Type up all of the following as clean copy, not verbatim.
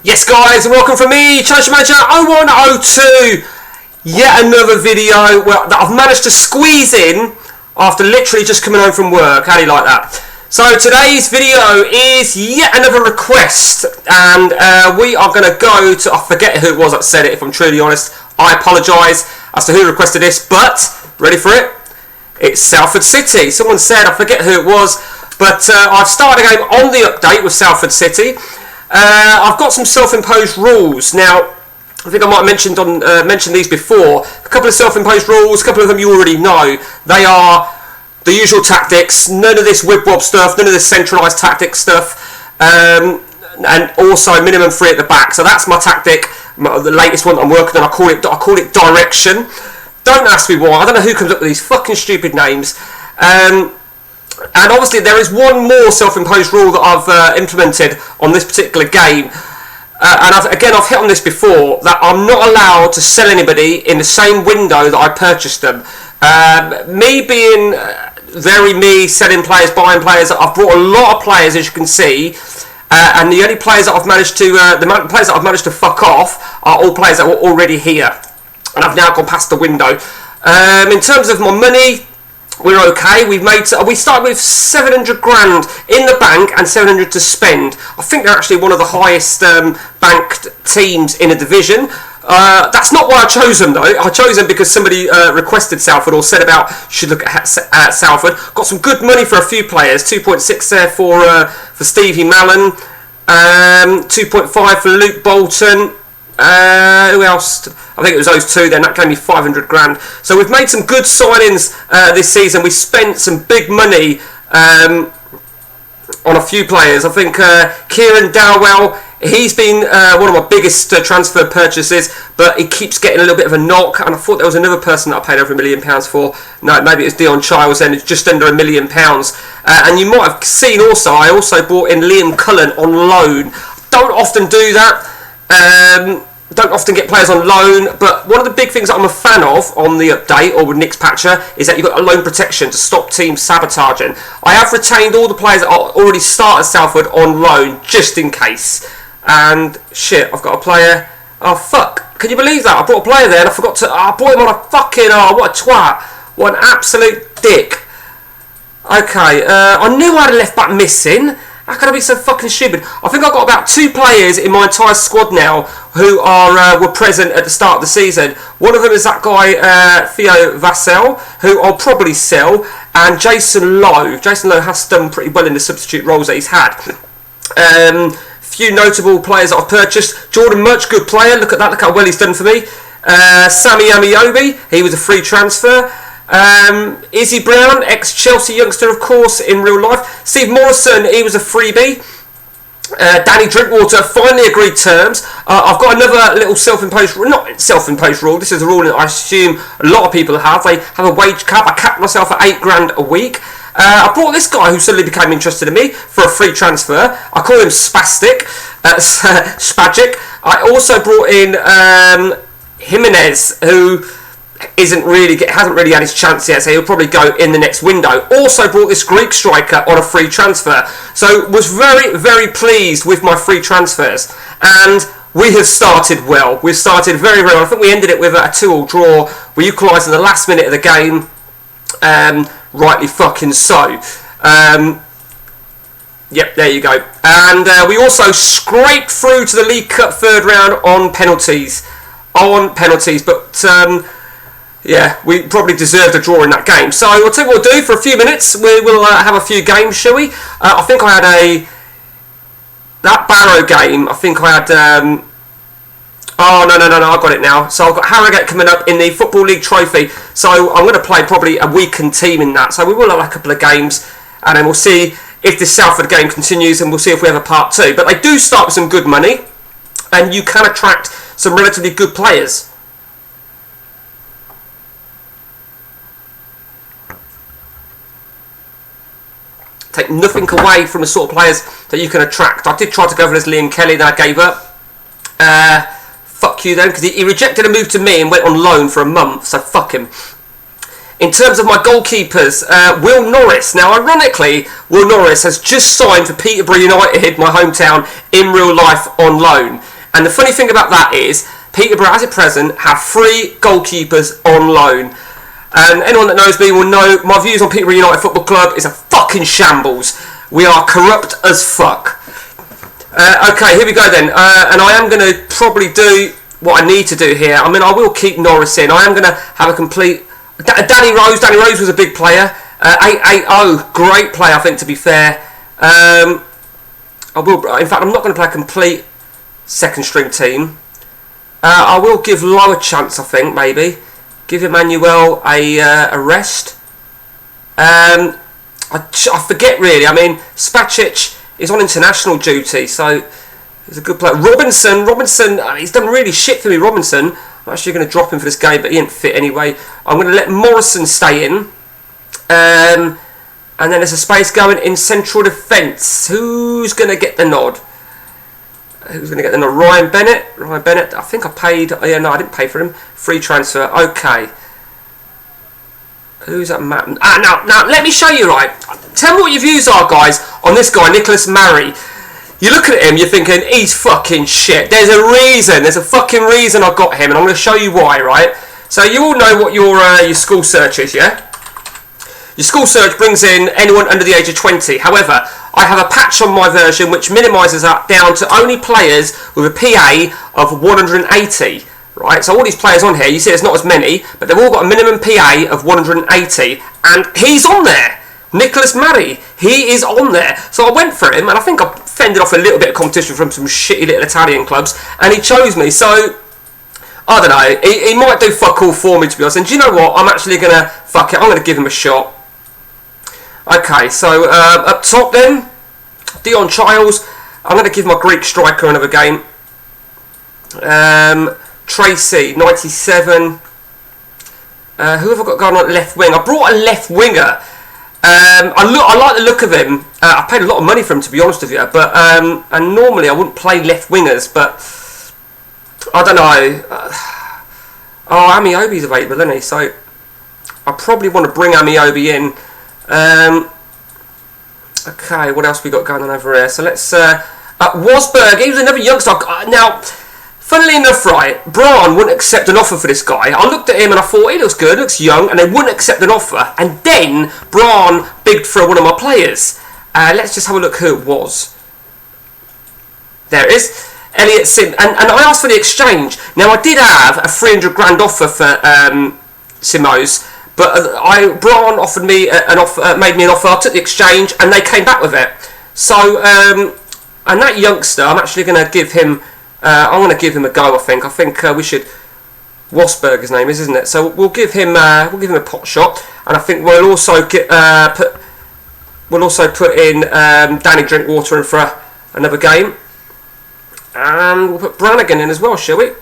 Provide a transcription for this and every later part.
Yes guys, and welcome from me, Challenge Manager 0102. Yet another video that I've managed to squeeze in after literally just coming home from work. How do you like that? So today's video is yet another request, and we are going to go to, I forget who it was that said it, if I'm truly honest. I apologise as to who requested this, but ready for it? It's Salford City. Someone said, I forget who it was, but I've started a game on the update with Salford City. I've got some self-imposed rules. Now, I think I might have mentioned these before. A couple of self-imposed rules, a couple of them you already know. They are the usual tactics, none of this whip-wob stuff, none of this centralised tactic stuff, and also minimum 3 at the back. So that's my tactic, the latest one that I'm working on. I call it direction. Don't ask me why. I don't know who comes up with these fucking stupid names. And obviously there is one more self-imposed rule that I've implemented on this particular game. And I've hit on this before, that I'm not allowed to sell anybody in the same window that I purchased them. Me being selling players, buying players, I've brought a lot of players, as you can see, and the only players that I've managed to fuck off are all players that were already here, and I've now gone past the window. In terms of my money, we're okay. We started with 700 grand in the bank and 700 to spend. I think they're actually one of the highest banked teams in a division. That's not why I chose them though. I chose them because somebody requested Salford, or said about you should look at Salford. Got some good money for a few players. 2.6 there for Stevie Mallon. 2.5 for Luke Bolton. Who else? I think it was those two. Then that gave me 500 grand. So we've made some good signings this season. We spent some big money on a few players. I think Kieran Dowell, he's been one of my biggest transfer purchases, but he keeps getting a little bit of a knock. And I thought there was another person that I paid over £1 million for. No, maybe it was Dion Childs. Then it's just under £1 million. And you might have seen also, I also brought in Liam Cullen on loan. Don't often do that. Don't often get players on loan, but one of the big things that I'm a fan of on the update, or with Nick's Patcher, is that you've got a loan protection to stop teams sabotaging. I have retained all the players that are already started Salford on loan, just in case. And shit, I've got a player. Oh fuck, can you believe that? I brought a player there and I forgot to. I brought him on a fucking. Oh, what a twat. What an absolute dick. Okay, I knew I had a left back missing. How can I be so fucking stupid? I think I've got about 2 players in my entire squad now who were present at the start of the season. One of them is that guy, Theo Vassell, who I'll probably sell, and Jason Lowe. Jason Lowe has done pretty well in the substitute roles that he's had. Few notable players that I've purchased. Jordan Murch, good player. Look at that. Look how well he's done for me. Sammy Amiobi, he was a free transfer. Izzy Brown, ex-Chelsea youngster, of course, in real life. Steve Morrison, he was a freebie. Danny Drinkwater finally agreed terms. I've got another little self-imposed, not self-imposed rule, this is a rule that I assume a lot of people have. They have a wage cap. I capped myself at 8 grand a week. I brought this guy who suddenly became interested in me for a free transfer. I call him Spastic, Spagic. I also brought in Jimenez, who hasn't really had his chance yet, so he'll probably go in the next window. Also brought this Greek striker on a free transfer, so was very, very pleased with my free transfers, and we have started well. We've started very, very well. I think we ended it with a 2-2 draw. We equalised in the last minute of the game, rightly fucking so. Yep, there you go. And we also scraped through to the League Cup 3rd round on penalties. But yeah, we probably deserved a draw in that game. So I'll tell you what we'll do for a few minutes. We'll have a few games, shall we? I think I had that Barrow game. I think I had. Oh no! I got it now. So I've got Harrogate coming up in the Football League Trophy. So I'm going to play probably a weakened team in that. So we will have a couple of games, and then we'll see if this Salford game continues, and we'll see if we have a part 2. But they do start with some good money, and you can attract some relatively good players. Take nothing away from the sort of players that you can attract. I did try to go for this Liam Kelly, then I gave up. Fuck you then, because he rejected a move to me and went on loan for a month, so fuck him. in terms of my goalkeepers, Will Norris. Now, ironically, Will Norris has just signed for Peterborough United, my hometown, in real life on loan. And the funny thing about that is, Peterborough, as at present, have 3 goalkeepers on loan. And anyone that knows me will know my views on Peterborough United Football Club is a fucking shambles. We are corrupt as fuck. Okay, here we go then. And I am going to probably do what I need to do here. I mean, I will keep Norris in. I am going to have a complete... Danny Rose was a big player. 880, great player, I think, to be fair. I will. In fact, I'm not going to play a complete second string team. I will give Lowe a chance, I think, maybe. Give Emmanuel a rest. I forget, really. I mean, Spacic is on international duty, so he's a good player. Robinson, he's done really shit for me, Robinson. I'm actually going to drop him for this game, but he ain't fit anyway. I'm going to let Morrison stay in. And then there's a space going in central defence. Who's going to get the nod? Ryan Bennett. I think I paid... Oh, yeah, no, I didn't pay for him. Free transfer. Okay. Who's that map? Now, let me show you, right? Tell me what your views are, guys, on this guy, Nicholas Murray. You look at him, you're thinking, he's fucking shit. There's a fucking reason I got him, and I'm going to show you why, right? So you all know what your school search is, yeah? Your school search brings in anyone under the age of 20. However, I have a patch on my version which minimises that down to only players with a PA of 180, right? So all these players on here, you see there's not as many, but they've all got a minimum PA of 180, and he's on there. Nicholas Murray, he is on there. So I went for him, and I think I fended off a little bit of competition from some shitty little Italian clubs, and he chose me. So, I don't know, he might do fuck all for me, to be honest. And do you know what? I'm actually going to, fuck it, I'm going to give him a shot. Okay, so up top then, Dion Childs. I'm going to give my Greek striker another game. Tracy, 97. Who have I got going on at left wing? I brought a left winger. I like the look of him. I paid a lot of money for him, to be honest with you. But and normally I wouldn't play left wingers, but I don't know. Amiobi's available, isn't he? So I probably want to bring Amiobi in. Okay, what else we got going on over here? So let's Wasberg. He was another youngster. Now, funnily enough, right, Braun wouldn't accept an offer for this guy. I looked at him and I thought, he looks good, looks young, and they wouldn't accept an offer. And then Braun bigged for one of my players. Let's just have a look who it was. There it is. Elliot Sim. And I asked for the exchange. Now, I did have a 300 grand offer for Simos, but Braun offered me an offer, made me an offer. I took the exchange, and they came back with it. So, and that youngster, I'm actually going to give him... I'm going to give him a go. I think we should. Wasberg, his name is, isn't it? So we'll give him a pot shot, and I think we'll also put in Danny Drinkwater in for another game, and we'll put Brannigan in as well, shall we?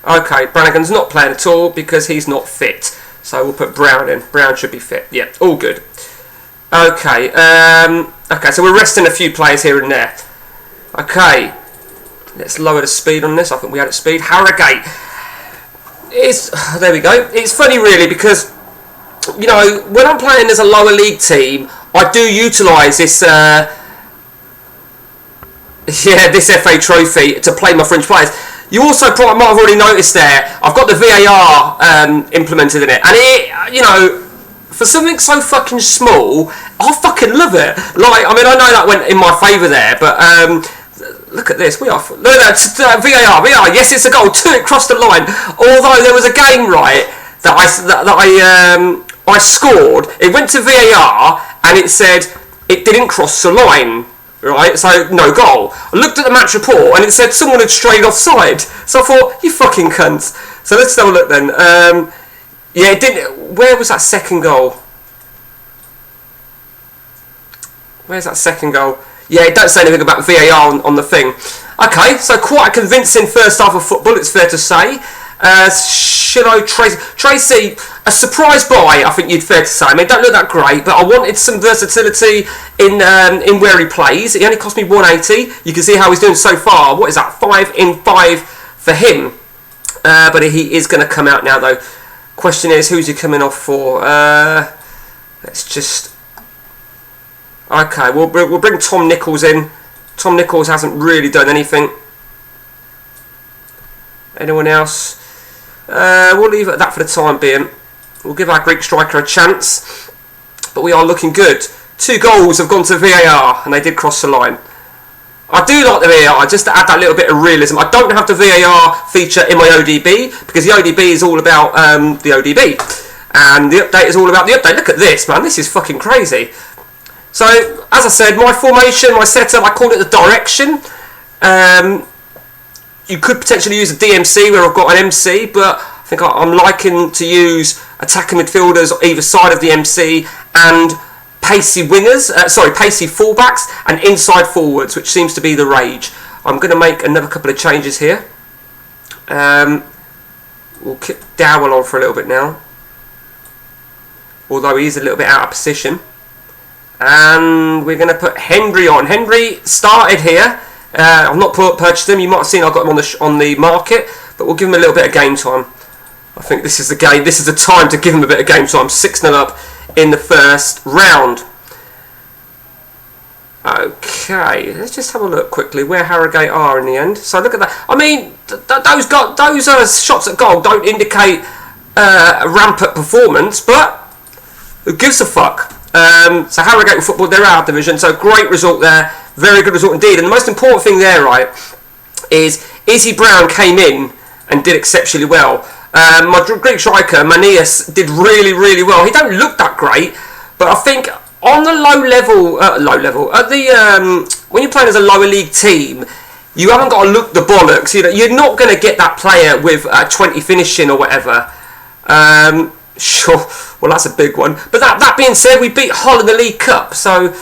Okay, Brannigan's not playing at all because he's not fit, so we'll put Brown in. Brown should be fit. Yeah, all good. Okay, okay, so we're resting a few players here and there. Okay. Let's lower the speed on this. I think we had it speed. Harrogate. There we go. It's funny, really, because, you know, when I'm playing as a lower league team, I do utilise this, this FA trophy to play my French players. You also probably might have already noticed there, I've got the VAR implemented in it, and it, you know, for something so fucking small, I fucking love it. Like, I mean, I know that went in my favour there, but look at this. Look at that VAR. Yes, it's a goal. It crossed the line. Although there was a game, right, that I scored. It went to VAR and it said it didn't cross the line. Right, so no goal. I looked at the match report and it said someone had strayed offside. So I thought, you fucking cunts. So let's have a look then. Yeah, it didn't. Where was that second goal? Where's that second goal? Yeah, it don't say anything about VAR on the thing. Okay, so quite a convincing first half of football, it's fair to say. Tracy, a surprise buy, I think you'd fair to say. I mean, don't look that great, but I wanted some versatility in where he plays. He only cost me 180. You can see how he's doing so far. What is that? 5 in 5 for him. But he is going to come out now, though, Question is, who's he coming off for? Let's just... Okay, we'll bring Tom Nichols in. Tom Nichols hasn't really done anything. Anyone else? We'll leave it at that for the time being. We'll give our Greek striker a chance. But we are looking good. 2 goals have gone to VAR, and they did cross the line. I do like the VAR, just to add that little bit of realism. I don't have the VAR feature in my ODB, because the ODB is all about the ODB. And the update is all about the update. Look at this, man. This is fucking crazy. So, as I said, my formation, my setup, I call it the direction. You could potentially use a DMC where I've got an MC, but I think I'm liking to use attacking midfielders on either side of the MC and pacey wingers, pacey fullbacks and inside forwards, which seems to be the rage. I'm going to make another couple of changes here. We'll keep Dowell on for a little bit now, although he's a little bit out of position. And we're going to put Henry on. Henry started here. I've not purchased him. You might have seen I got him on the market, but we'll give him a little bit of game time. I think this is the game. This is the time to give him a bit of game time. 6-0 up in the first round. Okay, let's just have a look quickly where Harrogate are in the end. So look at that. I mean, those shots at goal don't indicate a rampant performance, but who gives a fuck? So Harrogate Football, they're out of division, so great result there. Very good result indeed. And the most important thing there, right, is Izzy Brown came in and did exceptionally well. My Greek striker, Manias, did really, really well. He don't look that great, but I think on the low level, at the when you're playing as a lower league team, you haven't got to look the bollocks. You know, you're not going to get that player with 20 finishing or whatever. Sure, well that's a big one. But that being said, we beat Hull in the League Cup, so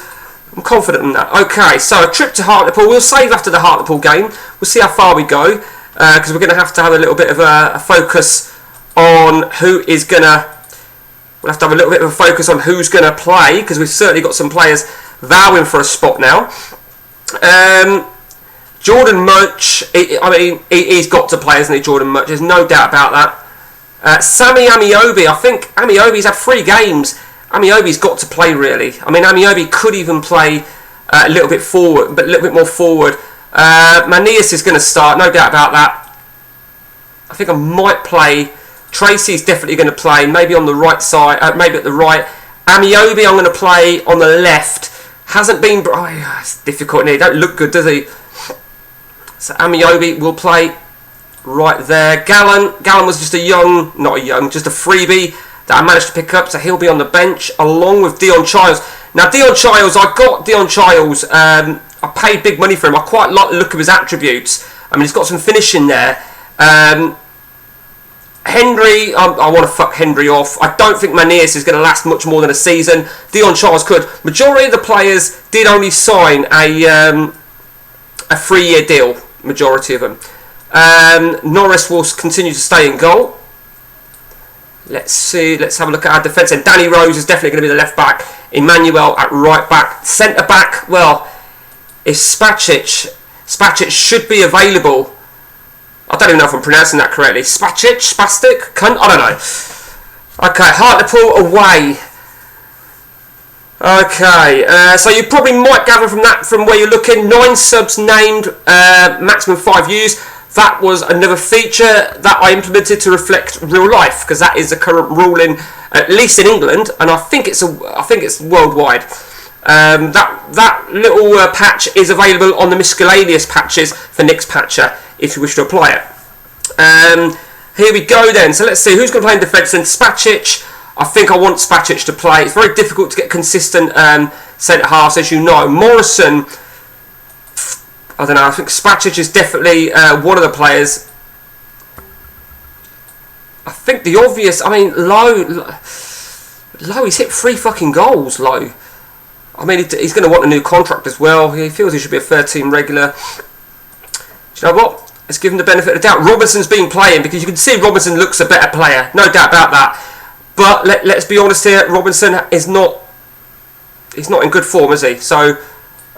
I'm confident in that. Okay, so a trip to Hartlepool. We'll save after the Hartlepool game. We'll see how far we go, because we're going to have a little bit of a focus on who is going to... We'll have to have a little bit of a focus on who's going to play, because we've certainly got some players vowing for a spot now. Jordan Murch, he's got to play, hasn't he, Jordan Murch? There's no doubt about that. Sammy Amiobi, I think Amiobi's had 3 games. Amiobi's got to play, really. I mean, Amiobi could even play a little bit forward, but a little bit more forward. Manias is going to start, no doubt about that. I think I might play. Tracy's definitely going to play, maybe on the right side, maybe at the right. Amiobi I'm going to play on the left. Hasn't been... Oh, it's difficult, he don't look good, does he? So Amiobi will play right there. Gallen was just just a freebie that I managed to pick up, so he'll be on the bench along with Dion Childs. Now Dion Childs, I got Dion Childs, I paid big money for him. I quite like the look of his attributes. I mean, he's got some finishing there. Henry, I want to fuck Henry off. I don't think Manias is going to last much more than a season. Dion Childs could. Majority of the players did only sign a 3-year deal, majority of them. Norris will continue to stay in goal. Let's see, let's have a look at our defence. And Danny Rose is definitely going to be the left back. Emmanuel at right back. Centre back, well, if Spacic should be available. I don't even know if I'm pronouncing that correctly. Spastic? Cunt? I don't know. Okay, Hartlepool away. Okay, so you probably might gather from where you're looking. 9 subs named, maximum 5 years. That was another feature that I implemented to reflect real life, because that is the current ruling, at least in England, and I think it's worldwide. That little patch is available on the miscellaneous patches for Nick's Patcher if you wish to apply it. Here we go then. So let's see who's going to play in defence. And Spacic, I think I want Spacic to play. It's very difficult to get consistent centre halves, as you know. Morrison, I don't know. I think Spacic is definitely one of the players. I think the obvious. I mean, Lowe. He's hit 3 fucking goals. Lowe. I mean, he's going to want a new contract as well. He feels he should be a 13 regular. Do you know what? Let's give him the benefit of the doubt. Robinson's been playing, because you can see Robinson looks a better player. No doubt about that. But let's be honest here. Robinson is not. He's not in good form, is he? So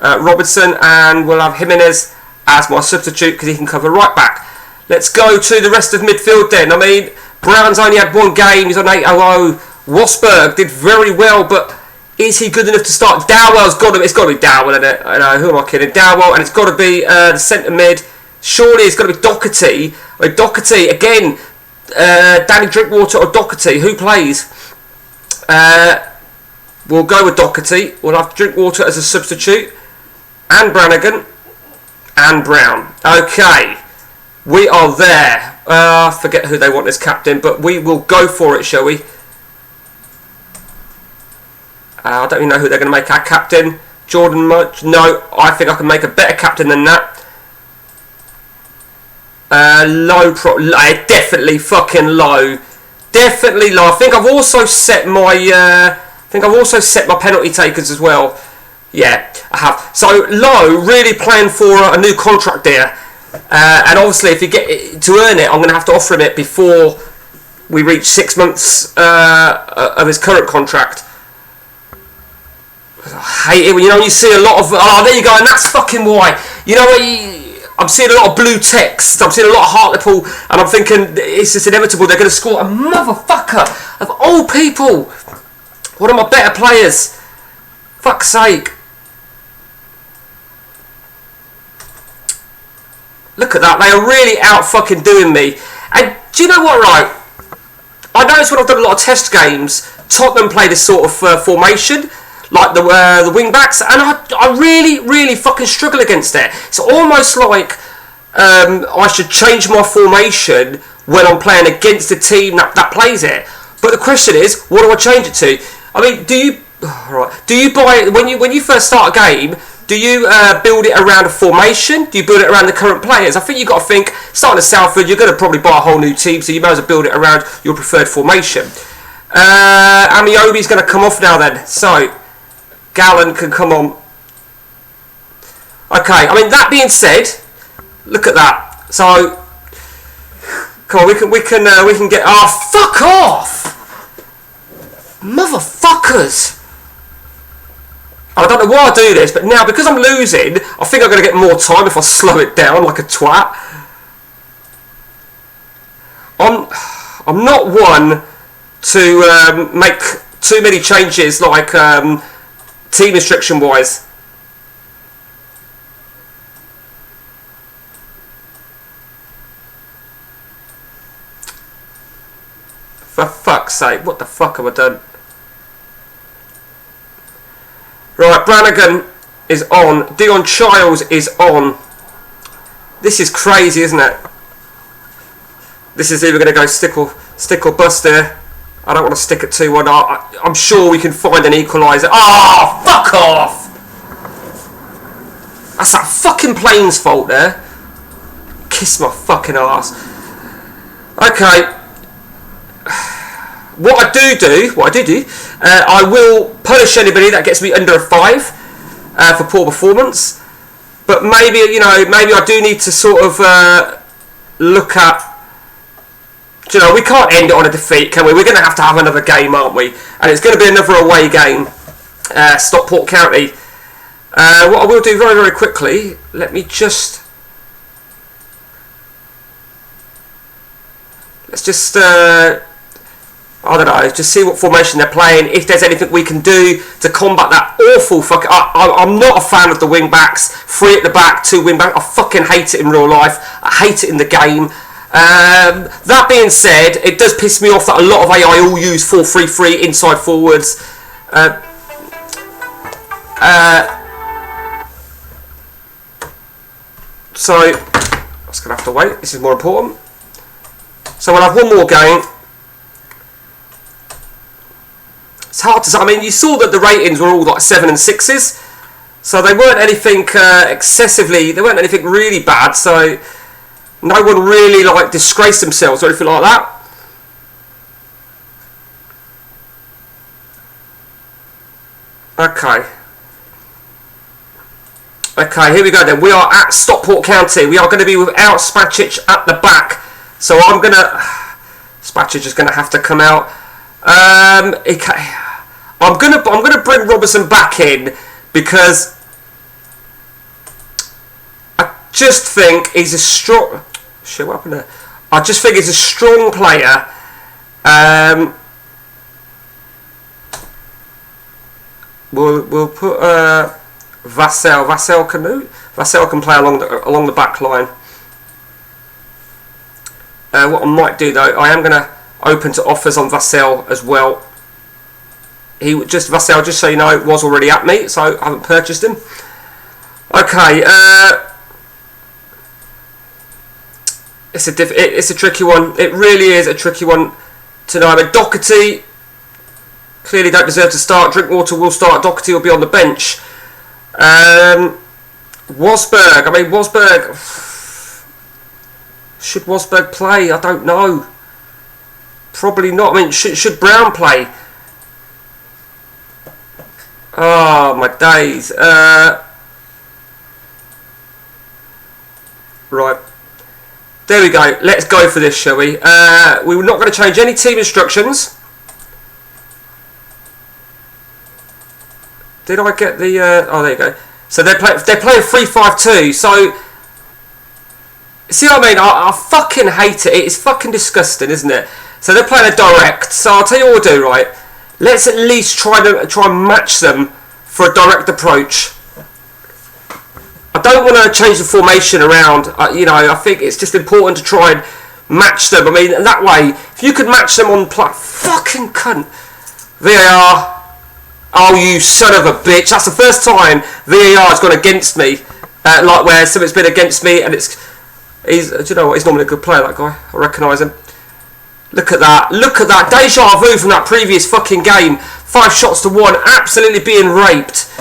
Robinson, and we'll have Jimenez as my substitute, because he can cover right back. Let's go to the rest of midfield then. I mean, Brown's only had one game. He's on 8-0. Rosberg did very well, but is he good enough to start? Dowell's got to. It's got to be Dowell, isn't it? I know, who am I kidding? Dowell, and it's got to be the centre mid. Surely it's got to be Doherty. Doherty again. Danny Drinkwater or Doherty? Who plays? We'll go with Doherty. We'll have Drinkwater as a substitute, and Brannigan, and Brown. Okay, we are there. I forget who they want as captain, but we will go for it, shall we? I don't even know who they're going to make our captain. Jordan Mudge? No, I think I can make a better captain than that. Definitely fucking low. Definitely low. I think I've also set my penalty takers as well. Yeah, I have. So low, really playing for a new contract there. And obviously, if you get it, to earn it, I'm going to have to offer him it before we reach 6 months of his current contract. I hate it when you see a lot of. Oh, there you go, and that's fucking why. You know what? I'm seeing a lot of blue text. I'm seeing a lot of Hartlepool, and I'm thinking it's just inevitable. They're going to score a motherfucker of all people. One of my better players. Fuck's sake. Look at that. They are really out fucking doing me. And do you know what, right? I noticed when I've done a lot of test games, Tottenham play this sort of formation, like the wing backs, and I really fucking struggle against it. It's almost like I should change my formation when I'm playing against a team that plays it. But the question is, what do I change it to? I mean, do you buy when you first start a game? Do you build it around a formation? Do you build it around the current players? I think you've got to think, starting at Salford, you're going to probably buy a whole new team, so you may as well build it around your preferred formation. Amiobi's going to come off now then, so Gallen can come on. Okay, I mean, that being said, look at that. So, come on, we can get. Oh, fuck off, motherfuckers! I don't know why I do this, but now because I'm losing, I think I'm going to get more time if I slow it down like a twat. I'm not one to make too many changes, like team restriction wise. For fuck's sake, what the fuck have I done? Right, Brannigan is on. Dion Childs is on. This is crazy, isn't it? This is either going to go stick or bust here. I don't want to stick at 2-1. I'm sure we can find an equaliser. Oh, fuck off! That's that fucking plane's fault there. Kiss my fucking arse. Okay. What I do, I will punish anybody that gets me under a 5 for poor performance. But maybe I do need to sort of look at. We can't end it on a defeat, can we? We're going to have another game, aren't we? And it's going to be another away game, Stockport County. What I will do very, very quickly, let me just. Let's just. I don't know, just see what formation they're playing, if there's anything we can do to combat that awful fucking. I'm not a fan of the wing backs, 3 at the back, 2 wing backs. I fucking hate it in real life, I hate it in the game. That being said, it does piss me off that a lot of AI all use 4-3-3 inside forwards. So, I'm just going to have to wait, this is more important. So we'll have one more game. It's hard to say. I mean, you saw that the ratings were all like 7 and 6s, so they weren't anything excessively. They weren't anything really bad. So no one really like disgraced themselves or anything like that. Okay, here we go then. We are at Stockport County. We are going to be without Spacic at the back, so Spacic is going to have to come out. I'm gonna bring Robertson back in because I just think he's a strong. Shit, what happened there? I just think he's a strong player, We'll put Vassell. Vassell can play along the back line. What I might do though, I am going to open to offers on Vassell as well. Vassell, just so you know, was already at me, so I haven't purchased him. Okay, it's a tricky one. It really is a tricky one to know. I mean, Doherty clearly don't deserve to start. Drinkwater will start. Doherty will be on the bench. Wasberg. I mean, should Wasberg play? I don't know. Probably not. I mean, should Brown play? Oh my days. Right. There we go. Let's go for this, shall we? We're not going to change any team instructions. Did I get the... oh, there you go. So they're playing 3-5-2. So... See what I mean? I fucking hate it. It's fucking disgusting, isn't it? So they're playing a direct. So I'll tell you what we'll do, right? Let's at least try and match them for a direct approach. I don't want to change the formation around. You know, I think it's just important to try and match them. I mean, that way, if you could match them on fucking cunt. VAR. Oh, you son of a bitch. That's the first time VAR has gone against me. Like where something's been against me and it's... do you know what? He's normally a good player, that guy. I recognise him. Look at that. Look at that. Deja vu from that previous fucking game. 5 shots to 1. Absolutely being raped.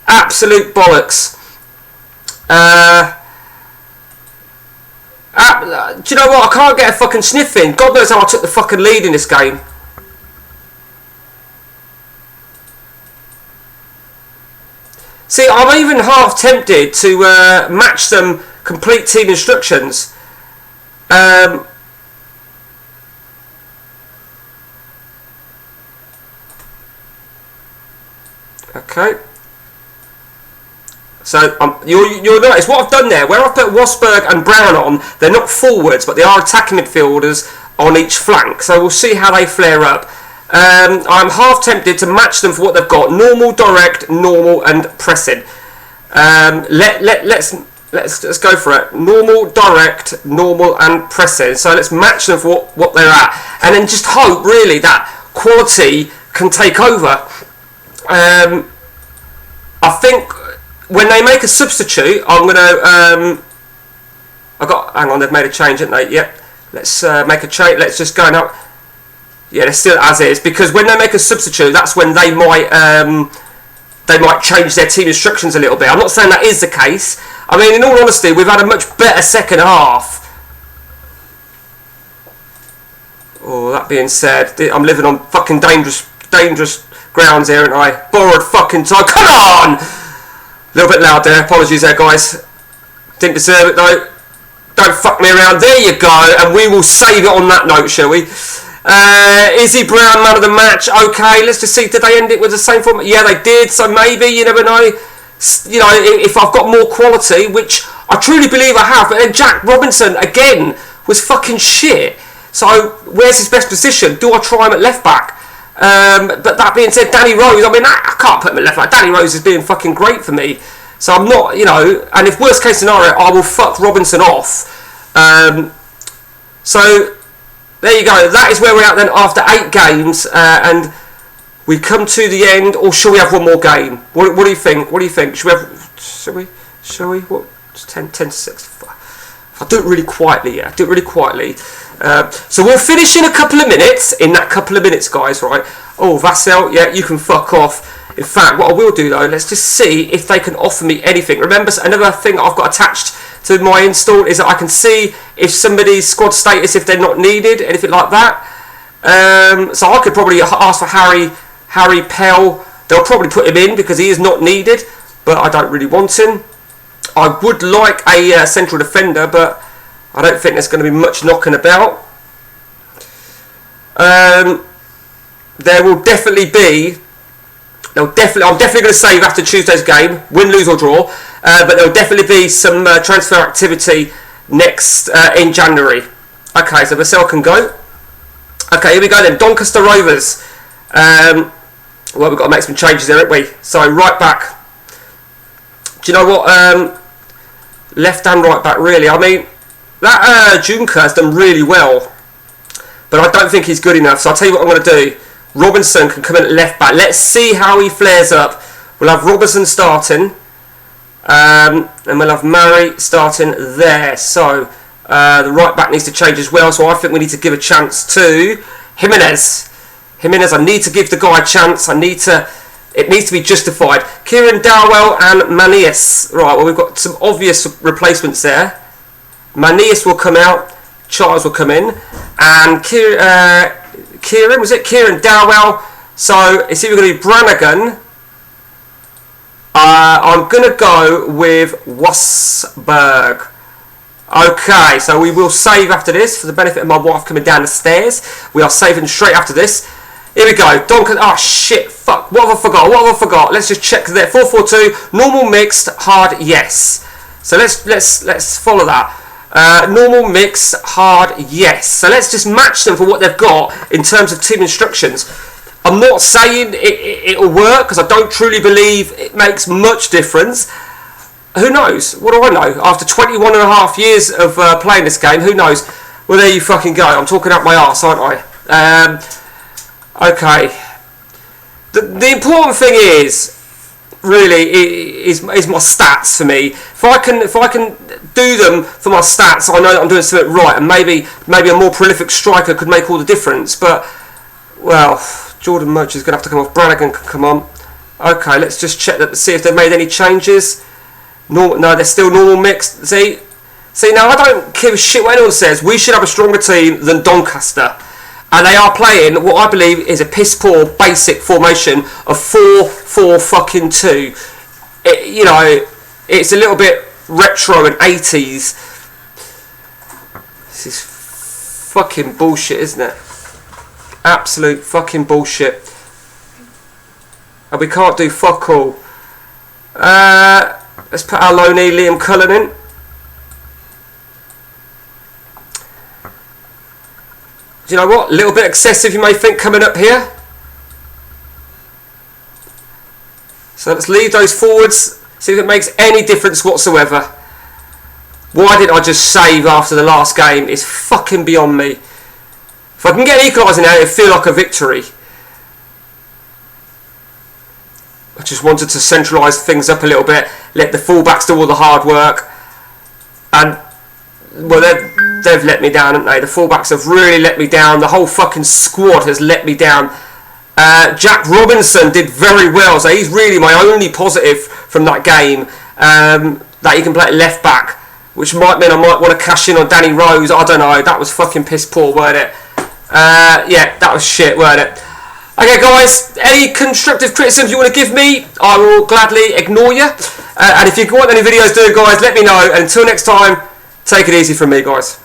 Absolute bollocks. Do you know what? I can't get a fucking sniff in. God knows how I took the fucking lead in this game. See, I'm even half tempted to match them complete team instructions. Okay. So you'll notice what I've done there, where I've put Wasberg and Brown on, they're not forwards, but they are attacking midfielders on each flank. So we'll see how they flare up. I'm half tempted to match them for what they've got: normal, direct, normal, and pressing. Let's go for it. Normal, direct, normal, and pressing. So let's match them for what they're at, and then just hope really that quality can take over. I think when they make a substitute, I'm gonna. Hang on, they've made a change, haven't they? Yep. Let's make a change. Let's just go now. Yeah, they're still as is, because when they make a substitute, that's when they might change their team instructions a little bit. I'm not saying that is the case. I mean, in all honesty, we've had a much better second half. Oh, that being said, I'm living on fucking dangerous grounds here, aren't I? Borrowed fucking time. Come on! A little bit loud there. Apologies there, guys. Didn't deserve it, though. Don't fuck me around. There you go. And we will save it on that note, shall we? Izzy Brown, man of the match. Okay, let's just see. Did they end it with the same format? Yeah, they did. So maybe, you never know. You know, if I've got more quality, which I truly believe I have. But then Jack Robinson, again, was fucking shit. So where's his best position? Do I try him at left back? But that being said, Danny Rose, I mean, I can't put him at left back. Danny Rose is being fucking great for me. So I'm not, you know, and if worst case scenario, I will fuck Robinson off. So there you go. That is where we're at then after 8 games, and we come to the end. Or shall we have one more game? What do you think? What do you think? Shall we? What? It's 10 to 6. I'll do it really quietly. Yeah, do it really quietly. So we'll finish in a couple of minutes. In that couple of minutes, guys, right? Oh, Vassell, yeah, you can fuck off. In fact, what I will do though, let's just see if they can offer me anything. Remember, another thing I've got attached to my install is that I can see if somebody's squad status, if they're not needed, anything like that. So I could probably ask for Harry Pell. They'll probably put him in because he is not needed, but I don't really want him. I would like a central defender, but I don't think there's going to be much knocking about. There will definitely be. I'm definitely going to save after Tuesday's game, win, lose or draw. But there will definitely be some transfer activity next in January. Okay, so Vassell can go. Okay, here we go then. Doncaster Rovers. Well, we've got to make some changes there, haven't we? So, right back. Do you know what? Left and right back, really. I mean, that Juncker has done really well, but I don't think he's good enough. So I'll tell you what I'm going to do. Robinson can come in at left back. Let's see how he flares up. We'll have Robinson starting, and we'll have Murray starting there. So the right back needs to change as well. So I think we need to give a chance to Jimenez. Jimenez, I need to give the guy a chance. It needs to be justified. Kieran Dowell and Manius. Right, well, we've got some obvious replacements there. Manius will come out. Charles will come in. And Kieran, was it? Kieran Dowell. So it's either going to be Brannigan. I'm going to go with Wasberg. Okay, so we will save after this for the benefit of my wife coming down the stairs. We are saving straight after this. Here we go. Doncaster. Oh shit! Fuck. What have I forgot? Let's just check there. 4-4-2. Normal, mixed, hard. Yes. So let's follow that. Normal, mixed, hard. Yes. So let's just match them for what they've got in terms of team instructions. I'm not saying it'll work because I don't truly believe it makes much difference. Who knows? What do I know? After 21 and a half years of playing this game, who knows? Well, there you fucking go. I'm talking out my arse, aren't I? Okay. The important thing is, really, is my stats for me. If I can do them for my stats, I know that I'm doing something right, and maybe a more prolific striker could make all the difference. But well, Jordan Murch is going to have to come off. Brannigan can come on. Okay, let's just check that to see if they've made any changes. No, they're still normal mixed. See, now I don't give a shit what anyone says. We should have a stronger team than Doncaster. And they are playing what I believe is a piss poor basic formation of 4-4-2. You know, it's a little bit retro and 80s. This is fucking bullshit, isn't it? Absolute fucking bullshit. And we can't do fuck all. Let's put our loanee Liam Cullen in. Do you know what? A little bit excessive, you may think, coming up here. So let's leave those forwards, see if it makes any difference whatsoever. Why didn't I just save after the last game? It's fucking beyond me. If I can get an equaliser now, it'll feel like a victory. I just wanted to centralise things up a little bit, let the fullbacks do all the hard work. And, well, they've let me down, haven't they? The fullbacks have really let me down. The whole fucking squad has let me down. Jack Robinson did very well, so he's really my only positive from that game. That he can play at left back, which might mean I might want to cash in on Danny Rose. I don't know. That was fucking piss poor, weren't it? Yeah, that was shit, weren't it? Okay, guys, any constructive criticism you want to give me, I will gladly ignore you. And if you want any videos doing, guys, let me know. And until next time, take it easy from me, guys.